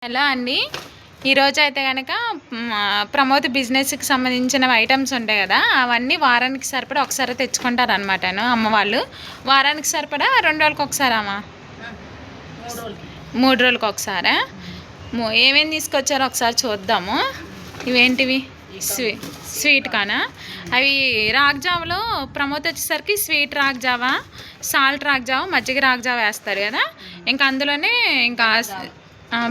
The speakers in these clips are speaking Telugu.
హలో అండి, ఈరోజు అయితే కనుక ప్రమోద్ బిజినెస్కి సంబంధించిన ఐటమ్స్ ఉంటాయి కదా, అవన్నీ వారానికి సరిపడా ఒకసారి తెచ్చుకుంటారు అనమాటను అమ్మ వాళ్ళు. వారానికి సరిపడా 2 రోజులకి ఒకసారి అమ్మ 3 రోజులకి ఒకసారా? ఏమేమి తీసుకొచ్చారో ఒకసారి చూద్దాము. ఇవేంటివి? స్వీట్ కానా? అవి రాగ్జావలో ప్రమోద్ వచ్చేసరికి స్వీట్ రాగ్జావా, సాల్ట్ రాగ్జావా, మజ్జిగ రాగ్జావా వేస్తారు కదా. ఇంకా అందులోనే ఇంకా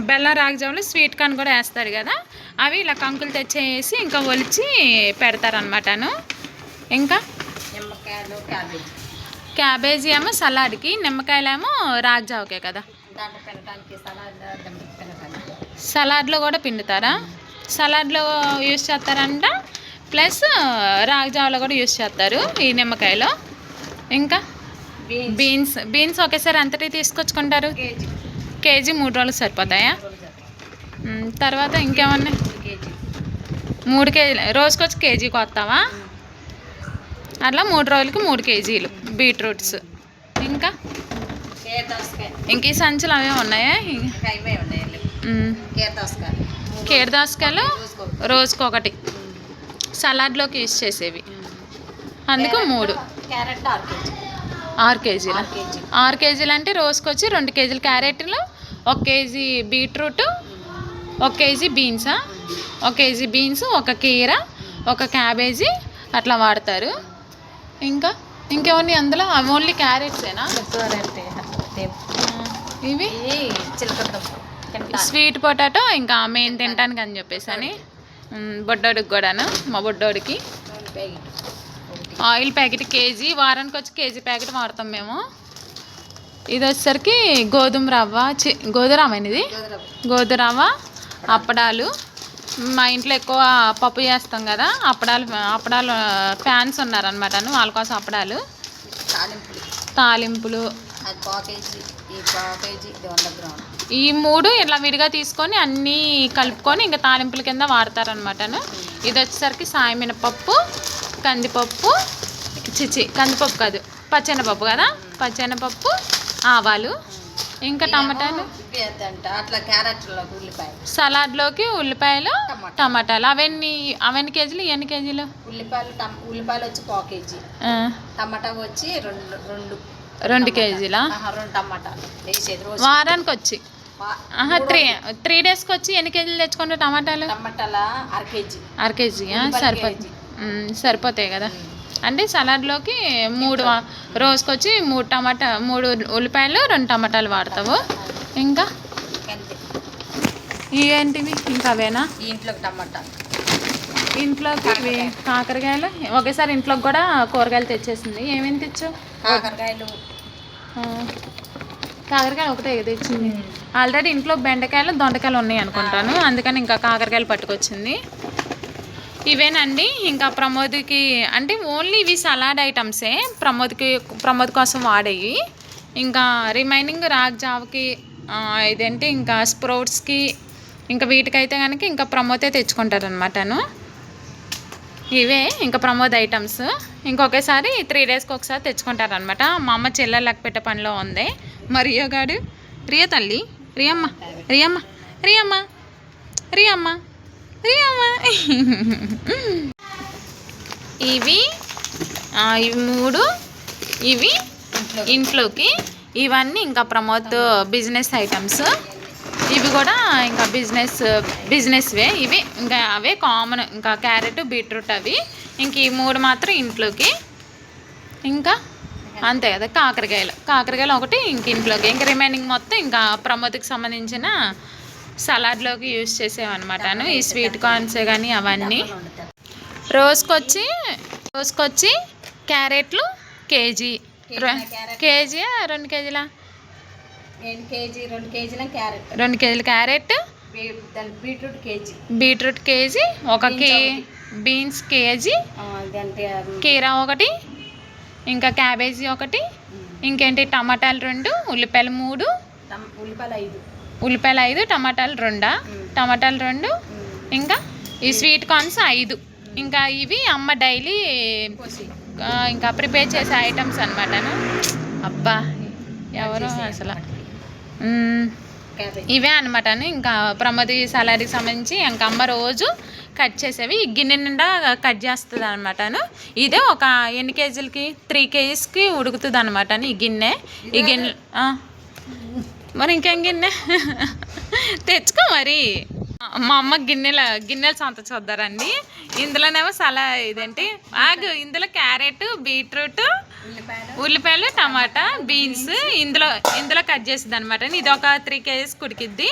బెల్లం రాగ్జావలో స్వీట్ కార్న్ కూడా వేస్తారు కదా. అవి ఇలా కంకులు తెచ్చేసి ఇంకా ఒలిచి పెడతారనమాటను. ఇంకా క్యాబేజీ ఏమో సలాడ్కి, నిమ్మకాయలేమో రాగ్జావకే కదా. సలాడ్లో కూడా పిండుతారా? సలాడ్లో యూజ్ చేస్తారంట, ప్లస్ రాగ్జావలో కూడా యూజ్ చేస్తారు ఈ నిమ్మకాయలో. ఇంకా బీన్స్ ఒకేసారి ఎంతటి తీసుకొచ్చుకుంటారు? కేజీ 3 రోజులు సరిపోతాయా? తర్వాత ఇంకేమన్నా? 3 కేజీలు రోజుకొచ్చి కేజీ కొత్తావా? అట్లా 3 రోజులకి 3 కేజీలు బీట్రూట్స్. ఇంకా ఈ సంచులు అవే ఉన్నాయా? కేర్ దోసకాయలు రోజుకొకటి సలాడ్లోకి యూజ్ చేసేవి, అందుకు 3. 6 కేజీలు. 6 కేజీలు అంటే రోజుకొచ్చి 2 కేజీలు క్యారెట్లు, 1 కేజీ బీట్రూట్, 1 కేజీ బీన్సా, 1 కేజీ బీన్స్, 1 కీర, 1 క్యాబేజీ అట్లా వాడతారు. ఇంకా ఇంకేమన్నా అందులో? ఓన్లీ క్యారెట్సేనా? ఇవి స్వీట్ పొటాటో ఇంకా మేము తినడానికి అని చెప్పేసి అని బొడ్డోడికి కూడాను. మా బొడ్డోడికి ఆయిల్ ప్యాకెట్ కేజీ, వారానికి వచ్చి కేజీ ప్యాకెట్ వాడతాం మేము. ఇది వచ్చేసరికి గోధుమ రవ్వ ఇది గోధుమ అప్పడాలు. మా ఇంట్లో ఎక్కువ పప్పు చేస్తాం కదా, అప్పడాలు ఫ్యాన్స్ ఉన్నారనమాట, వాళ్ళ కోసం అప్పడాలు, తాలింపులు. ఈ 3 ఇట్లా విడిగా తీసుకొని అన్నీ కలుపుకొని ఇంకా తాలింపుల కింద వాడతారనమాటను. ఇది వచ్చేసరికి సాయమినపప్పు, కందిపప్పు, కందిపప్పు కాదు పచ్చెనపప్పు కదా, పచ్చెనపప్పు, ఆవాలు, ఇంకా టమాటాలు, సలాడ్లోకి ఉల్లిపాయలు, టమాటాలు. అవన్నీ కేజీలు? ఎన్ని కేజీలు? ఉల్లిపాయలు వచ్చి 1 కేజీ, టమాటా వచ్చి 2 కేజీలా? వారానికి వచ్చి 3 డేస్కి వచ్చి ఎన్ని కేజీలు తెచ్చుకుంటారు టమాటాలు? 1/2 కేజీ సరిపోతాయి కదా. అంటే సలాడ్లోకి 3 రోజుకొచ్చి 3 ఉల్లిపాయలు, 2 టమాటాలు వాడతావు. ఇంకా ఇవేంటివి? ఇంకా అవేనా? ఇంట్లోకి ఇవి కాకరకాయలు. ఒకేసారి ఇంట్లోకి కూడా కూరగాయలు తెచ్చేసింది. ఏమేమి తెచ్చావు? కాకరకాయలు ఒకటే తెచ్చింది. ఆల్రెడీ ఇంట్లో బెండకాయలు, దొండకాయలు ఉన్నాయి అనుకుంటాను, అందుకని ఇంకా కాకరకాయలు పట్టుకొచ్చింది. ఇవేనండి ఇంకా ప్రమోద్కి అంటే ఓన్లీ ఇవి సలాడ్ ఐటమ్సే ప్రమోద్ కోసం వాడేవి. ఇంకా రిమైనింగ్ రాగ్జావకి, ఇదేంటి ఇంకా స్ప్రౌట్స్కి, ఇంకా వీటికైతే కనుక ఇంకా ప్రమోదే తెచ్చుకుంటారనమాటను. ఇవే ఇంకా ప్రమోద్ ఐటమ్స్. ఇంకొకేసారి 3 డేస్కి ఒకసారి తెచ్చుకుంటారనమాట. మా అమ్మ చెల్లెలు లెక్క పెట్టే పనిలో ఉంది. మరి రియోగాడు, రియా తల్లి, రియమ్మ రియమ్మ రియమ్మ రియమ్మ రియమ్మ ఇవి 3 ఇవి ఇంట్లోకి. ఇవన్నీ ఇంకా ప్రమోద్ బిజినెస్ ఐటమ్స్. ఇవి కూడా ఇంకా బిజినెస్వే. ఇవి ఇంకా అవే కామన్, ఇంకా క్యారెట్, బీట్రూట్ అవి. ఇంక ఈ 3 మాత్రం ఇంట్లోకి. ఇంకా అంతే కదా. కాకరకాయలు ఒకటి ఇంక ఇంట్లోకి. ఇంకా రిమైనింగ్ మొత్తం ఇంకా ప్రమోద్కి సంబంధించిన సలాడ్లోకి యూజ్ చేసేవన్నమాటను. ఈ స్వీట్ కార్న్సే కానీ అవన్నీ. రోజుకొచ్చి క్యారెట్లు కేజీ, కేజీ 2 కేజీలా? 2 కేజీలు carrot, beetroot KG, 1 beans KG, కీరా 1, ఇంకా క్యాబేజీ 1, ఇంకేంటి టమాటాలు 2, ఉల్లిపాయలు 3, ఉల్లిపాయలు 5, టమాటాలు 2, ఇంకా ఈ స్వీట్ కార్న్స్ 5. ఇంకా ఇవి అమ్మ డైలీ ఇంకా ప్రిపేర్ చేసే ఐటమ్స్ అనమాటను. అబ్బా ఎవరో అసలు క్యాబేజ్. ఇవే అనమాట. ఇంకా ప్రమోద్ సలాడ్కి సంబంధించి ఇంకా అమ్మ రోజు కట్ చేసేవి ఈ గిన్నె నిండా కట్ చేస్తుంది అనమాట. ఇదే ఒక ఎన్ని కేజీలకి 3 kgsకి ఉడుకుతుంది అనమాట ఈ గిన్నె. ఈ గిన్నె మరి ఇంకేం గిన్నె తెచ్చుకో మరి. మా అమ్మ గిన్నెలు సంత చూద్దారండి. ఇందులోనేమో ఇదేంటి ఇందులో క్యారెట్, బీట్రూట్, ఉల్లిపాయలు, టమాటా, బీన్స్ ఇందులో కట్ చేసిద్ది అనమాట. ఇది ఒక 3 kgs కుడికిద్ది.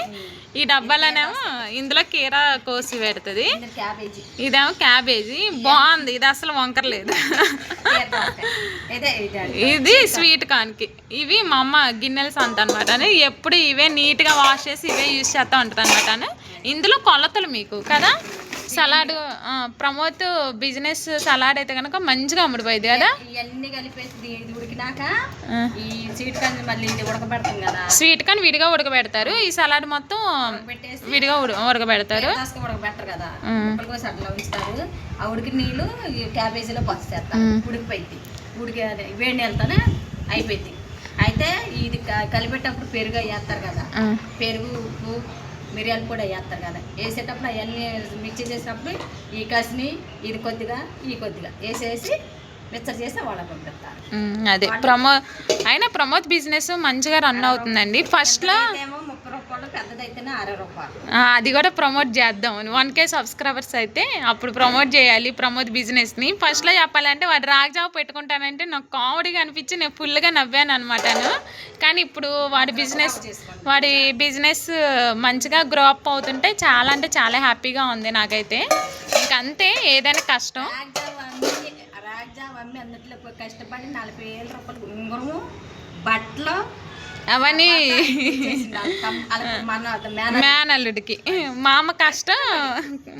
ఈ డబ్బాలోనేమో ఇందులో కీర కోసి పెడుతుంది. ఇదేమో క్యాబేజీ. బాగుంది, ఇది అసలు వంకరలేదు. ఇది స్వీట్ కార్న్కి. ఇవి మా అమ్మ గిన్నెల సంత అనమాట. ఎప్పుడు ఇవే నీట్గా వాష్ చేసి ఇవే యూజ్ చేస్తూ ఉంటుంది అనమాట. ఇందులో కొలతలు మీకు కదా. సలాడ్ ప్రమోద్ బిజినెస్ సలాడ్ అయితే కనుక మంచిగా అమ్ముడిపోయింది కదా. ఇవన్నీ కలిపేసి ఉడికినాక ఈ స్వీట్ కార్న్ మళ్ళీ ఇది ఉడకబెడతాం కదా. స్వీట్ కార్న్ విడిగా ఉడకబెడతారు. ఈ సలాడ్ మొత్తం విడిగా ఉడకబెడతారు. ఉడకబెట్టరు కదా, అట్లా ఉంచుతారు. ఆ ఉడికిన నీళ్ళు క్యాబేజీలో పసుచేస్తారు. ఉడికిపోయింది. వేడి నీళ్ళతోనే అయిపోయింది. అయితే ఇది కలిపేటప్పుడు పెరుగు వేస్తారు కదా. పెరుగు, ఉప్పు, మిరియాలు కూడా వేస్తారు కదా. వేసేటప్పుడు అవన్నీ మిక్స్ చేసినప్పుడు ఈ కసిని ఇది కొద్దిగా ఈ కొద్దిగా వేసేసి మిక్సర్ చేసి వాళ్ళకి పంపిస్తారు. అదే ప్రమోద్ బిజినెస్ మంచిగా రన్ అవుతుందండి. ఫస్ట్లో 30 రూపాయలు, పెద్దదైతేనే 60 రూపాయలు. అది కూడా ప్రమోట్ చేద్దాం. 1K సబ్స్క్రైబర్స్ అయితే అప్పుడు ప్రమోట్ చేయాలి ప్రమోద్ బిజినెస్ని. ఫస్ట్లో చెప్పాలంటే వాడు రాగ్జావ పెట్టుకుంటానంటే నాకు కామెడీగా అనిపించి నేను ఫుల్గా నవ్వాను అనమాట. కానీ ఇప్పుడు వాడి బిజినెస్ మంచిగా గ్రో అప్ అవుతుంటే చాలా అంటే చాలా హ్యాపీగా ఉంది నాకైతే. ఇంకంతే, ఏదైనా కష్టం. రాగ్జావమ్మి అందుట్లో కష్టపడి 40,000 రూపాయలు ఉంగరము, బట్టలు అవన్నీ మేనల్లుడికి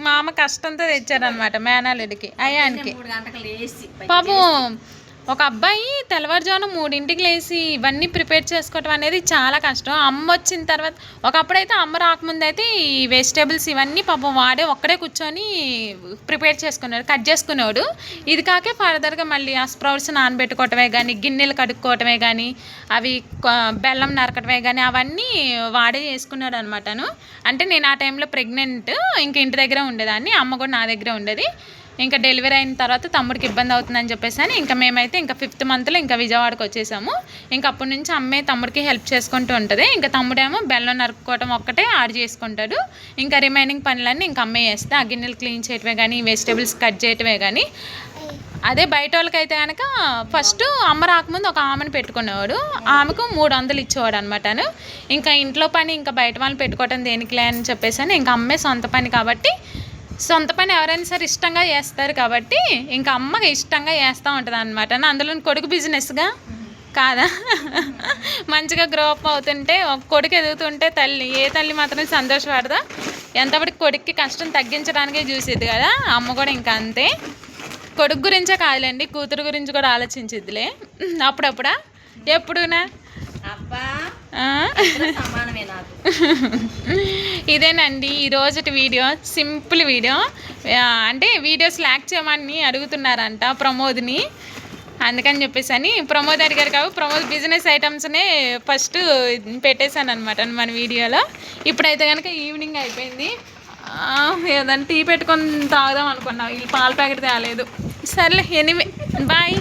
మామ కష్టంతో తెచ్చారనమాట. మేనల్లుడికి అయానికి పాపం. ఒక అబ్బాయి తెల్లవారుజామున 3ంటికి లేచి ఇవన్నీ ప్రిపేర్ చేసుకోవటం అనేది చాలా కష్టం. అమ్మ వచ్చిన తర్వాత, ఒకప్పుడైతే అమ్మ రాకముందు అయితే ఈ వెజిటేబుల్స్ ఇవన్నీ పాపం వాడే ఒక్కడే కూర్చొని ప్రిపేర్ చేసుకున్నాడు, కట్ చేసుకునేవాడు. ఇది కాకే ఫర్దర్గా మళ్ళీ ఆ స్ప్రౌట్స్ నానబెట్టుకోవటమే కానీ, గిన్నెలు కడుక్కోవటమే కానీ, అవి బెల్లం నరకటమే కానీ అవన్నీ వాడే చేసుకున్నాడు అనమాట. అంటే నేను ఆ టైంలో ప్రెగ్నెంట్, ఇంక ఇంటి దగ్గర ఉండేదాన్ని. అమ్మ కూడా నా దగ్గరే ఉండేది. ఇంకా డెలివరీ అయిన తర్వాత తమ్ముడికి ఇబ్బంది అవుతుందని చెప్పేసి ఇంకా మేమైతే ఇంకా 5th మంత్లో ఇంకా విజయవాడకు వచ్చేసాము. ఇంకా అప్పటి నుంచి అమ్మే తమ్ముడికి హెల్ప్ చేసుకుంటూ ఉంటుంది. ఇంకా తమ్ముడేమో బెల్లం నరుక్కోవటం ఒక్కటే ఆడ్ చేసుకుంటాడు. ఇంకా రిమైనింగ్ పనులన్నీ ఇంకా అమ్మే చేస్తే, ఆ గిన్నెలు క్లీన్ చేయటమే కానీ, వెజిటేబుల్స్ కట్ చేయటమే కానీ. అదే బయట వాళ్ళకైతే కనుక ఫస్ట్ అమ్మ రాకముందు ఒక ఆమెను పెట్టుకునేవాడు. ఆమెకు 300 ఇచ్చేవాడు అనమాట. ఇంకా ఇంట్లో పని ఇంకా బయట వాళ్ళని పెట్టుకోవటం దేనికిలే అని చెప్పేసి ఇంకా అమ్మే సొంత పని కాబట్టి, సొంత పని ఎవరైనా సరే ఇష్టంగా చేస్తారు కాబట్టి ఇంకా అమ్మగా ఇష్టంగా చేస్తూ ఉంటుంది అనమాట. అందులో కొడుకు బిజినెస్గా కాదా. మంచిగా గ్రో అప్ అవుతుంటే, ఒక కొడుకు ఎదుగుతుంటే ఏ తల్లి మాత్రం సంతోషపడదా. ఎంతప్పటికి కొడుక్కి కష్టం తగ్గించడానికే చూసేది కదా అమ్మ కూడా. ఇంకా అంతే, కొడుకు గురించే కాదులేండి, కూతురు గురించి కూడా ఆలోచించిద్దిలే అప్పుడప్పుడా. ఎప్పుడునా ఇదేనండి ఈరోజు వీడియో. Simple video. అంటే వీడియోస్ లాక్ చేయమని అడుగుతున్నారంట ప్రమోద్ని. అందుకని చెప్పేసి ప్రమోద్ అడిగారు కాబట్టి ప్రమోద్ బిజినెస్ ఐటమ్స్నే ఫస్ట్ పెట్టేశాను అనమాట మన వీడియోలో. ఇప్పుడైతే కనుక ఈవినింగ్ అయిపోయింది. ఏదైనా టీ పెట్టుకొని తాగుదాం అనుకున్నాం. వీళ్ళు పాల ప్యాకెట్ తేలేదు. సర్లే, ఎనీవే బాయ్.